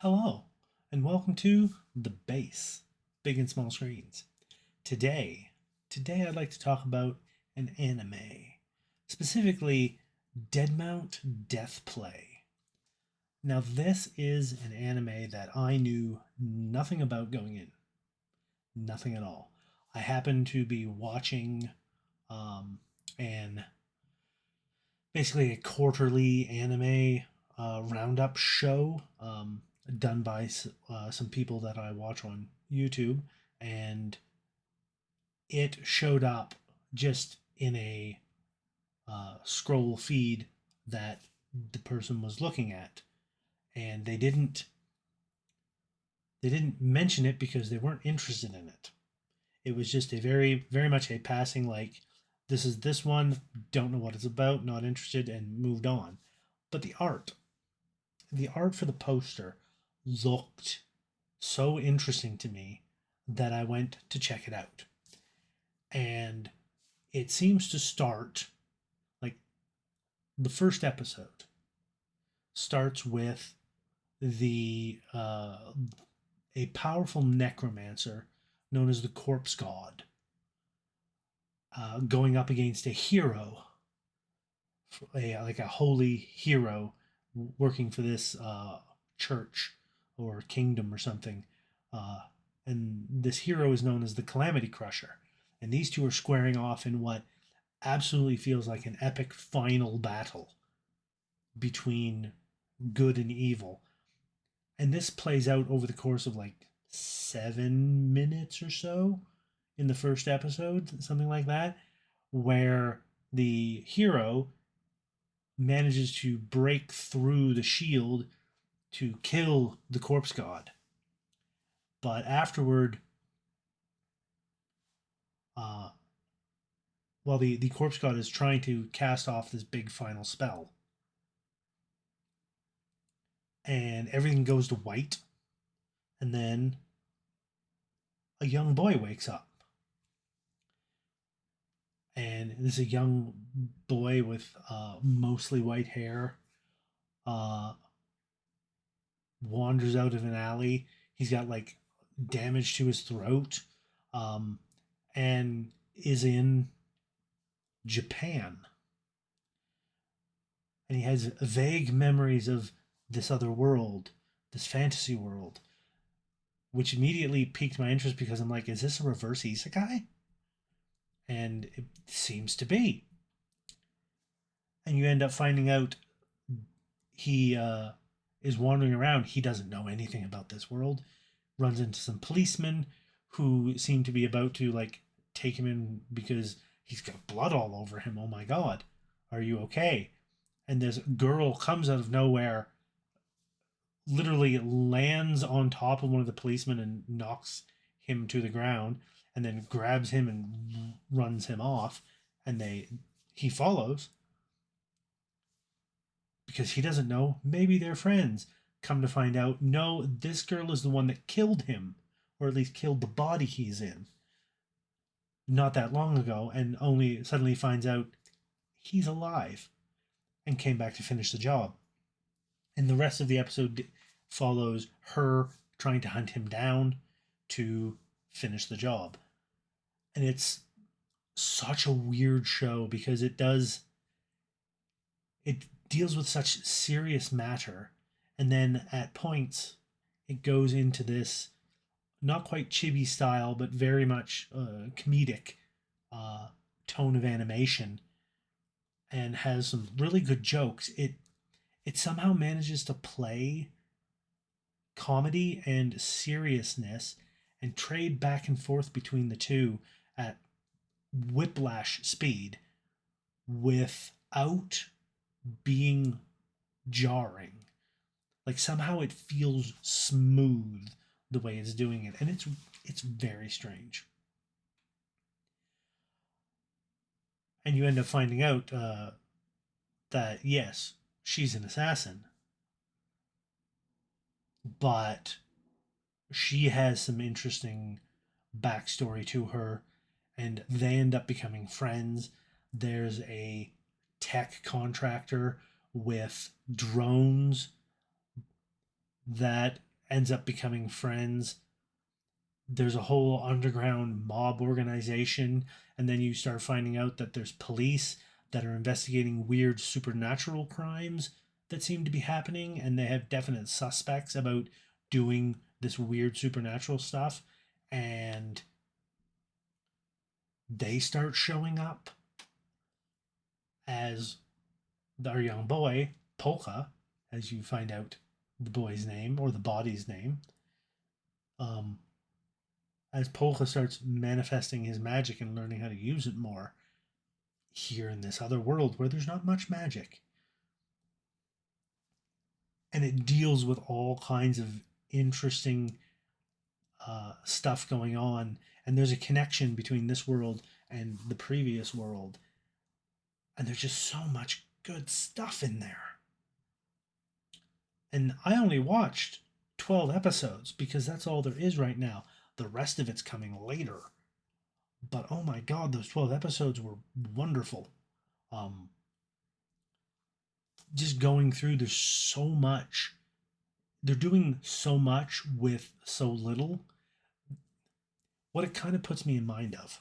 Hello, and welcome to the Base, Big and Small Screens. Today, today I'd like to talk about an anime, specifically Deadmount Death Play. Now, this is an anime that I knew nothing about going in, nothing at all. I happened to be watching um, an basically a quarterly anime roundup show done by some people that I watch on YouTube, and it showed up just in a scroll feed that the person was looking at, and they didn't mention it because they weren't interested in it. It was just a very much a passing, like, this is this one, don't know what it's about, not interested, and moved on. But the art for the poster looked so interesting to me that I went to check it out. And it seems to start like the first episode starts with the a powerful necromancer known as the Corpse God going up against a hero, like a holy hero working for this church or kingdom or something. Uh, and this hero is known as the Calamity Crusher. And these two are squaring off in what absolutely feels like an epic final battle between good and evil. And this plays out over the course of like 7 minutes or so in the first episode, something like that, where the hero manages to break through the shield to kill the corpse god. But afterward, uh, while the corpse god is trying to cast off this big final spell, and everything goes to white, and then a young boy wakes up. And this is a young boy with mostly white hair, uh, wanders out of an alley. He's got like damage to his throat, um, and is in Japan. And he has vague memories of this other world, this fantasy world, which immediately piqued my interest because I'm like, is this a reverse isekai? And it seems to be. And you end up finding out he is wandering around. He doesn't know anything about this world. Runs into some policemen who seem to be about to like take him in because he's got blood all over him. Oh my god, are you okay? And this girl comes out of nowhere, literally lands on top of one of the policemen and knocks him to the ground, and then grabs him and runs him off. And he follows because he doesn't know. Maybe they're friends. Come to find out, no, this girl is the one that killed him, or at least killed the body he's in, not that long ago, and only suddenly finds out he's alive and came back to finish the job. And the rest of the episode follows her trying to hunt him down to finish the job. And it's such a weird show because it deals with such serious matter, and then at points it goes into this not quite chibi style but very much comedic uh, tone of animation, and has some really good jokes. It somehow manages to play comedy and seriousness and trade back and forth between the two at whiplash speed without being jarring. Like somehow it feels smooth the way it's doing it, and it's very strange. And you end up finding out that yes, she's an assassin, but she has some interesting backstory to her, and they end up becoming friends. There's a tech contractor with drones that ends up becoming friends. There's a whole underground mob organization, and then you start finding out that there's police that are investigating weird supernatural crimes that seem to be happening, and they have definite suspects about doing this weird supernatural stuff, and they start showing up as our young boy, Polka, as you find out the boy's name or the body's name. Um, as Polka starts manifesting his magic and learning how to use it more here in this other world where there's not much magic. And it deals with all kinds of interesting stuff going on. And there's a connection between this world and the previous world. And there's just so much good stuff in there. And I only watched 12 episodes because that's all there is right now. The rest of it's coming later. But oh my god, those 12 episodes were wonderful. Um, just going through, there's so much. They're doing so much with so little. What it kind of puts me in mind of,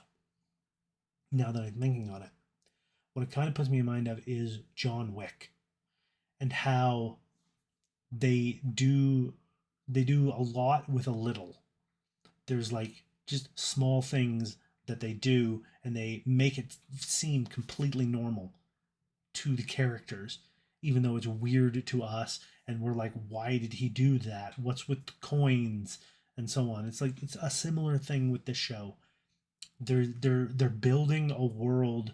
now that I'm thinking on it, what it kind of puts me in mind of is John Wick and how they do they do a lot with a little. There's like just small things that they do and they make it seem completely normal to the characters, even though it's weird to us and we're like, why did he do that? What's with the coins and so on? It's like it's a similar thing with this show. They're building a world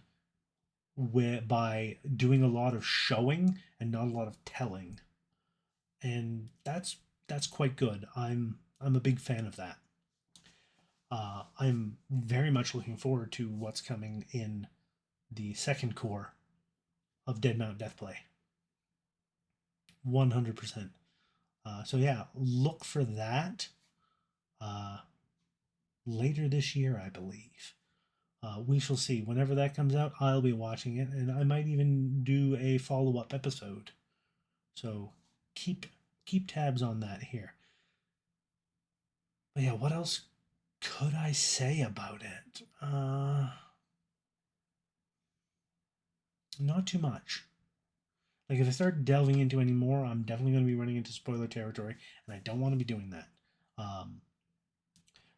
where by doing a lot of showing and not a lot of telling. And that's quite good. I'm a big fan of that. I'm very much looking forward to what's coming in the second core of Dead Mount Death Play. 100%. So yeah, look for that uh, later this year, I believe. We shall see. Whenever that comes out, I'll be watching it, and I might even do a follow-up episode. So keep tabs on that here. But yeah, what else could I say about it? Not too much. Like if I start delving into any more, I'm definitely going to be running into spoiler territory, and I don't want to be doing that.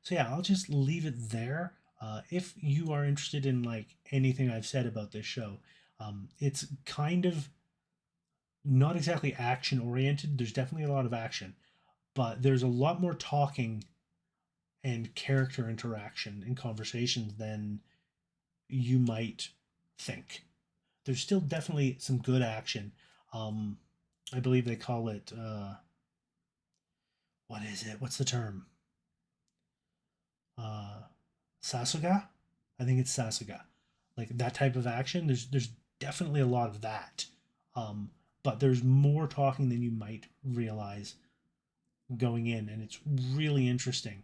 So yeah, I'll just leave it there. If you are interested in like anything I've said about this show, it's kind of not exactly action oriented. There's definitely a lot of action, but there's a lot more talking and character interaction and conversations than you might think. There's still definitely some good action. Um, I believe they call it what is it? What's the term? Uh, Sasuga? I think it's Sasuga. Like that type of action. There's definitely a lot of that. Um, but there's more talking than you might realize going in, and it's really interesting.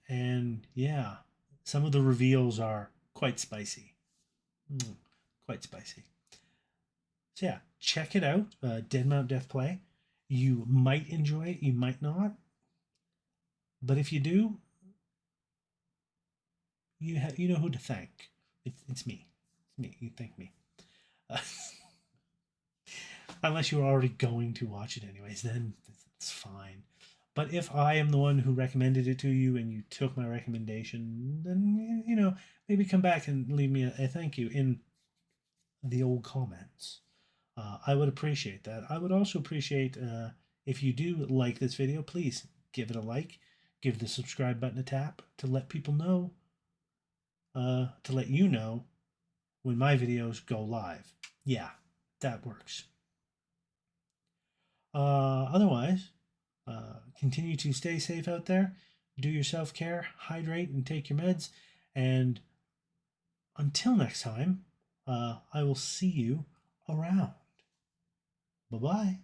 And yeah, some of the reveals are quite spicy. Mm, quite spicy. So yeah, check it out. Dead Mount Death Play. You might enjoy it, you might not. But if you do, you know who to thank. It's me. It's me. You thank me. Uh, unless you were already going to watch it anyways, then it's fine. But if I am the one who recommended it to you and you took my recommendation, then maybe come back and leave me a thank you in the old comments. I would appreciate that. I would also appreciate if you do like this video, please give it a like, give the subscribe button a tap to let people know, to let you know when my videos go live. Yeah, that works. Otherwise, continue to stay safe out there, do your self care, hydrate, and take your meds. And until next time, I will see you around. Bye bye.